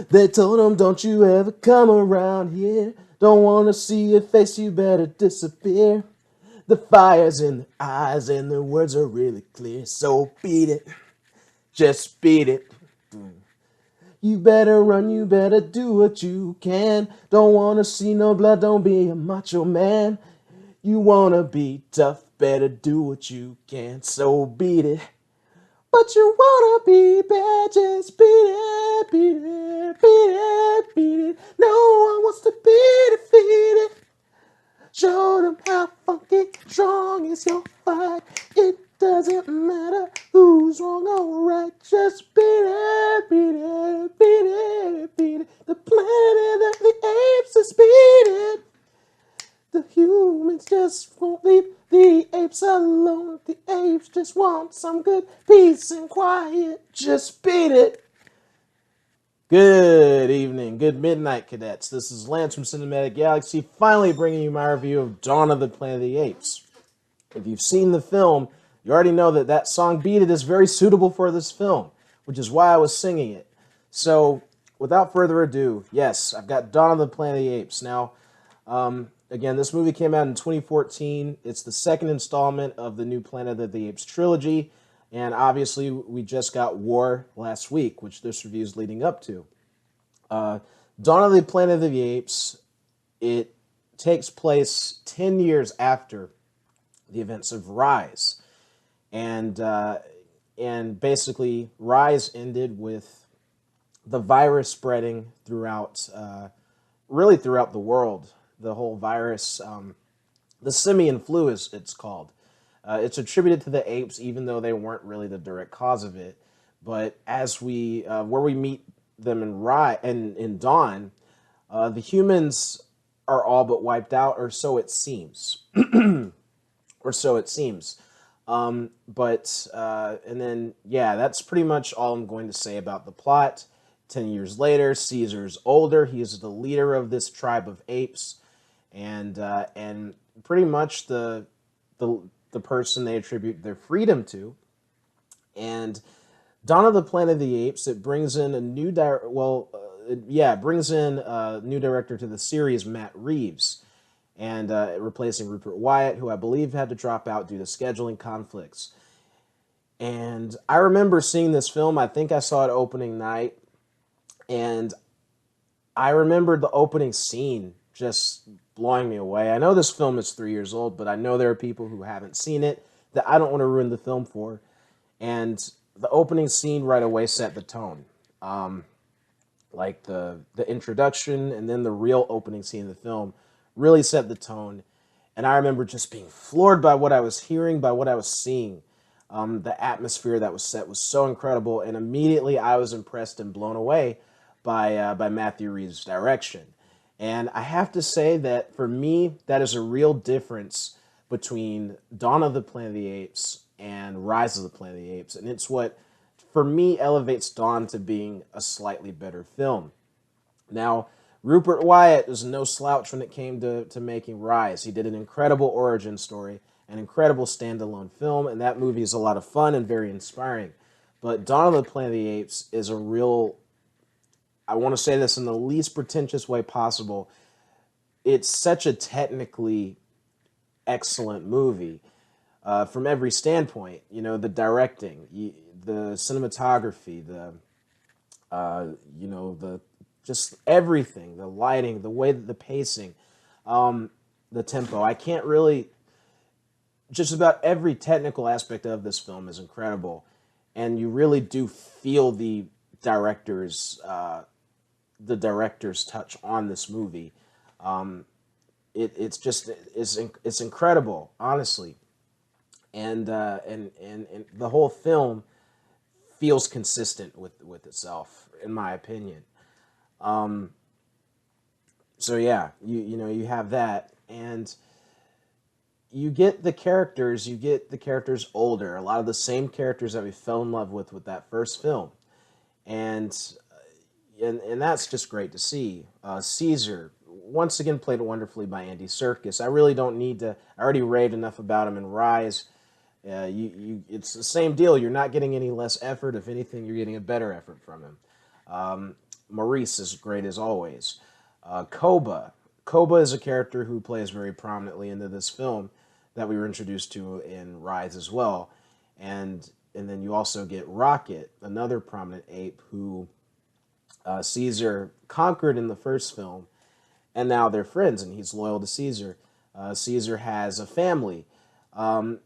They told him, don't you ever come around here. Don't want to see your face, you better disappear. The fire's in the eyes and the words are really clear. So beat it, just beat it. You better run, you better do what you can. Don't want to see no blood, don't be a macho man. You want to be tough, better do what you can. So beat it. But you wanna be bad, just beat it, beat it, beat it, beat it. No one wants to be defeated. Show them how funky strong is your fight. It doesn't matter who's wrong or right. Just beat it, beat it, beat it, beat it. The planet of the apes is beat it. The humans just won't leave the apes alone. The apes just want some good peace and quiet. Just beat it. Good evening, good midnight, cadets. This is Lance from CinematicGalaxy, finally bringing you my review of Dawn of the Planet of the Apes. If you've seen the film, you already know that that song Beat It is very suitable for this film, which is why I was singing it. So, without further ado, yes, I've got Dawn of the Planet of the Apes. Now, again, this movie came out in 2014. It's the second installment of the new Planet of the Apes trilogy. And obviously, we just got War last week, which this review is leading up to. Dawn of the Planet of the Apes, it takes place 10 years after the events of Rise. And basically, Rise ended with the virus spreading throughout, really throughout the world. The whole virus, the simian flu, is it's called. It's attributed to the apes, even though they weren't really the direct cause of it. But as where we meet them in Dawn, the humans are all but wiped out, or so it seems, or so it seems. And then yeah, that's pretty much all I'm going to say about the plot. 10 years later, Caesar's older. He is the leader of this tribe of apes, and pretty much the person they attribute their freedom to. And Dawn of the Planet of the Apes, it brings in a new brings in a new director to the series, Matt Reeves, and replacing Rupert Wyatt, who I believe had to drop out due to scheduling conflicts. And I remember seeing this film. I think I saw it opening night, and I remembered the opening scene just blowing me away. I know this film is 3 years old, but I know there are people who haven't seen it that I don't want to ruin the film for. And the opening scene right away set the tone. Like the introduction and then the real opening scene of the film really set the tone. And I remember just being floored by what I was hearing, by what I was seeing. The atmosphere that was set was so incredible, and immediately I was impressed and blown away by Matthew Reeves' direction. And I have to say that for me, that is a real difference between Dawn of the Planet of the Apes and Rise of the Planet of the Apes. And it's what, for me, elevates Dawn to being a slightly better film. Now, Rupert Wyatt is no slouch when it came to making Rise. He did an incredible origin story, an incredible standalone film, and that movie is a lot of fun and very inspiring. But Dawn of the Planet of the Apes is a real, I want to say this in the least pretentious way possible, it's such a technically excellent movie from every standpoint. You know, the directing, the cinematography, the just everything, the lighting, the way that the pacing, the tempo. I can't really, just about every technical aspect of this film is incredible, and you really do feel the director's touch on this movie. It's incredible, honestly, and the whole film feels consistent with itself, in my opinion. So yeah, you have that, and you get the characters older. A lot of the same characters that we fell in love with that first film, and that's just great to see. Caesar, once again, played wonderfully by Andy Serkis. I really don't need to. I already raved enough about him in Rise, It's the same deal. You're not getting any less effort. If anything, you're getting a better effort from him. Maurice is great as always. Koba. Koba is a character who plays very prominently into this film that we were introduced to in Rise as well. And then you also get Rocket, another prominent ape who Caesar conquered in the first film, and now they're friends, and he's loyal to Caesar. Caesar has a family.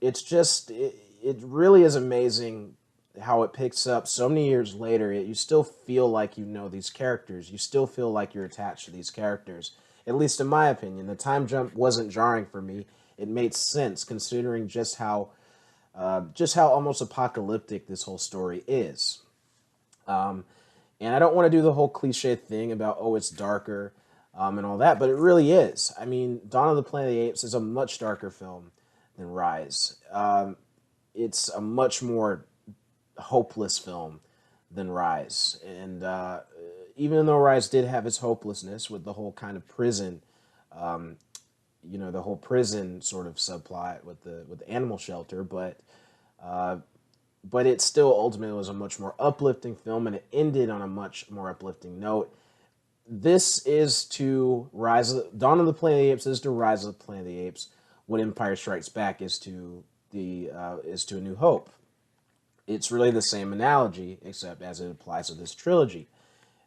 It really is amazing how it picks up so many years later. You still feel like you know these characters. You still feel like you're attached to these characters. At least in my opinion, the time jump wasn't jarring for me. It made sense considering just how almost apocalyptic this whole story is. And I don't want to do the whole cliche thing about, oh, it's darker and all that, but it really is. I mean, Dawn of the Planet of the Apes is a much darker film than Rise. It's a much more hopeless film than Rise. And even though Rise did have its hopelessness with the whole kind of prison, the whole prison sort of subplot with the animal shelter, but it still ultimately was a much more uplifting film, and it ended on a much more uplifting note. This is to Dawn of the Planet of the Apes is to Rise of the Planet of the Apes what Empire Strikes Back is to A New Hope. It's really the same analogy, except as it applies to this trilogy.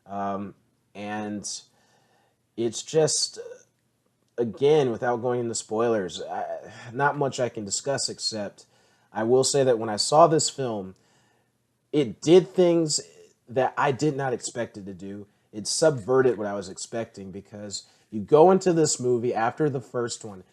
And it's just, again, without going into spoilers, not much I can discuss, except I will say that when I saw this film, it did things that I did not expect it to do. It subverted what I was expecting, because you go into this movie after the first one,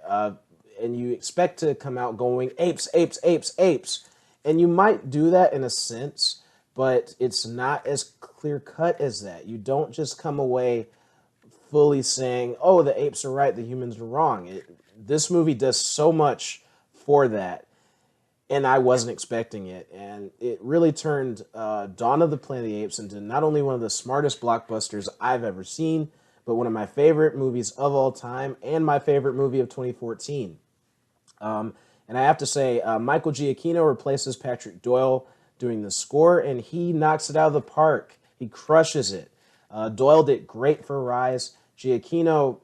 and you expect to come out going, apes, apes, apes, apes. And you might do that in a sense, but it's not as clear cut as that. You don't just come away fully saying, oh, the apes are right, the humans are wrong. This movie does so much for that, and I wasn't expecting it. And it really turned Dawn of the Planet of the Apes into not only one of the smartest blockbusters I've ever seen, but one of my favorite movies of all time, and my favorite movie of 2014. And I have to say, Michael Giacchino replaces Patrick Doyle doing the score, and he knocks it out of the park. He crushes it. Doyle did great for Rise. Giacchino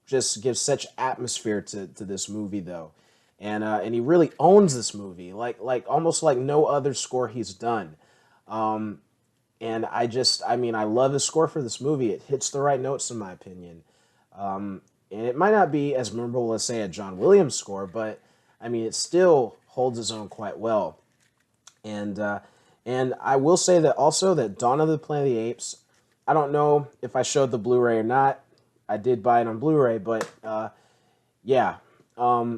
just gives such atmosphere to this movie, though. And he really owns this movie, like almost like no other score he's done. And I love his score for this movie. It hits the right notes, in my opinion. And it might not be as memorable as, say, a John Williams score, but I mean, it still holds its own quite well. And I will say that also that Dawn of the Planet of the Apes, I don't know if I showed the Blu-ray or not. I did buy it on Blu-ray, but yeah.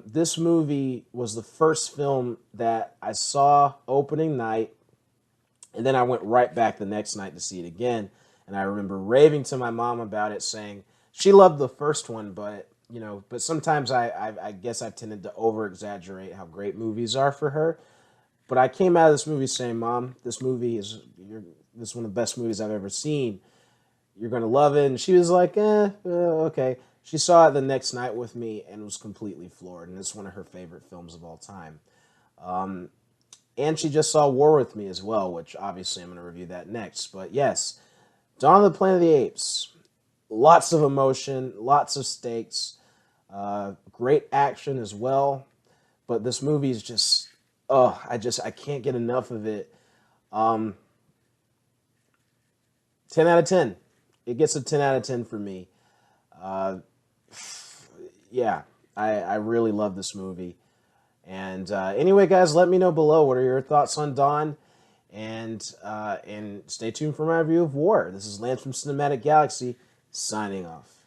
This movie was the first film that I saw opening night, and then I went right back the next night to see it again. And I remember raving to my mom about it, saying she loved the first one, but sometimes I guess I've tended to over-exaggerate how great movies are for her. But I came out of this movie saying, Mom, this is one of the best movies I've ever seen. You're going to love it. And she was like, okay. She saw it the next night with me and was completely floored. And it's one of her favorite films of all time. And she just saw War with me as well, which obviously I'm going to review that next. But yes, Dawn of the Planet of the Apes. Lots of emotion, lots of stakes, great action as well. But this movie is just, I can't get enough of it. 10 out of 10. It gets a 10 out of 10 for me. Yeah, I really love this movie. And anyway, guys, let me know below, what are your thoughts on Dawn? And stay tuned for my review of War. This is Lance from Cinematic Galaxy, signing off.